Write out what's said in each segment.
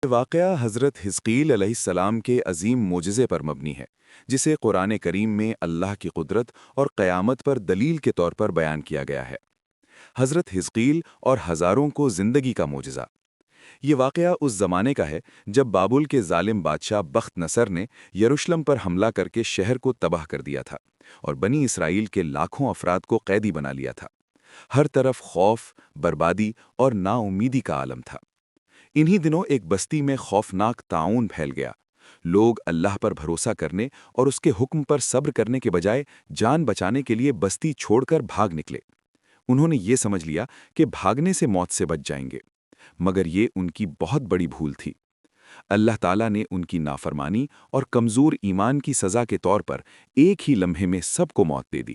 یہ واقعہ حضرت حزقیل علیہ السلام کے عظیم معجزے پر مبنی ہے، جسے قرآن کریم میں اللہ کی قدرت اور قیامت پر دلیل کے طور پر بیان کیا گیا ہے۔ حضرت حزقیل اور ہزاروں کو زندگی کا معجزہ۔ یہ واقعہ اس زمانے کا ہے جب بابل کے ظالم بادشاہ بخت نصر نے یروشلم پر حملہ کر کے شہر کو تباہ کر دیا تھا اور بنی اسرائیل کے لاکھوں افراد کو قیدی بنا لیا تھا۔ ہر طرف خوف، بربادی اور نا امیدی کا عالم تھا۔ انہی دنوں ایک بستی میں خوفناک طاعون پھیل گیا۔ لوگ اللہ پر بھروسہ کرنے اور اس کے حکم پر صبر کرنے کے بجائے جان بچانے کے لیے بستی چھوڑ کر بھاگ نکلے۔ انہوں نے یہ سمجھ لیا کہ بھاگنے سے موت سے بچ جائیں گے، مگر یہ ان کی بہت بڑی بھول تھی۔ اللہ تعالیٰ نے ان کی نافرمانی اور کمزور ایمان کی سزا کے طور پر ایک ہی لمحے میں سب کو موت دے دی۔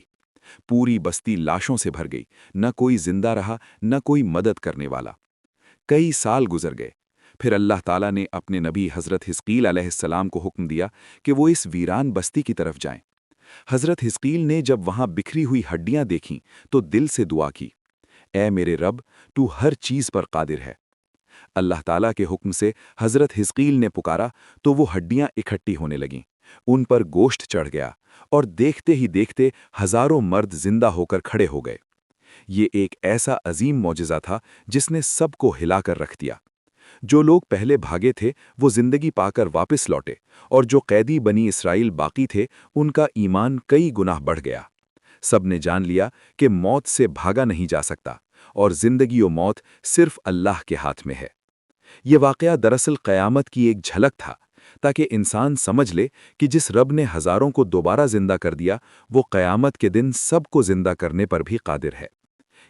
پوری بستی لاشوں سے بھر گئی، نہ کوئی زندہ رہا، نہ کوئی مدد کرنے والا۔ کئی سال گزر گئے، پھر اللہ تعالیٰ نے اپنے نبی حضرت حزقیل علیہ السلام کو حکم دیا کہ وہ اس ویران بستی کی طرف جائیں۔ حضرت حزقیل نے جب وہاں بکھری ہوئی ہڈیاں دیکھیں تو دل سے دعا کی، اے میرے رب، تو ہر چیز پر قادر ہے۔ اللہ تعالیٰ کے حکم سے حضرت حزقیل نے پکارا تو وہ ہڈیاں اکٹھی ہونے لگیں، ان پر گوشت چڑھ گیا، اور دیکھتے ہی دیکھتے ہزاروں مرد زندہ ہو کر کھڑے ہو گئے۔ یہ ایک ایسا عظیم معجزہ تھا جس نے سب کو ہلا کر رکھ دیا۔ جو لوگ پہلے بھاگے تھے وہ زندگی پا کر واپس لوٹے، اور جو قیدی بنی اسرائیل باقی تھے ان کا ایمان کئی گنا بڑھ گیا۔ سب نے جان لیا کہ موت سے بھاگا نہیں جا سکتا، اور زندگی و موت صرف اللہ کے ہاتھ میں ہے۔ یہ واقعہ دراصل قیامت کی ایک جھلک تھا، تاکہ انسان سمجھ لے کہ جس رب نے ہزاروں کو دوبارہ زندہ کر دیا، وہ قیامت کے دن سب کو زندہ کرنے پر بھی قادر ہے۔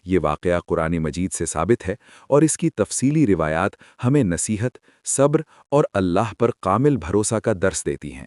یہ واقعہ قرآن مجید سے ثابت ہے، اور اس کی تفصیلی روایات ہمیں نصیحت، صبر اور اللہ پر کامل بھروسہ کا درس دیتی ہیں۔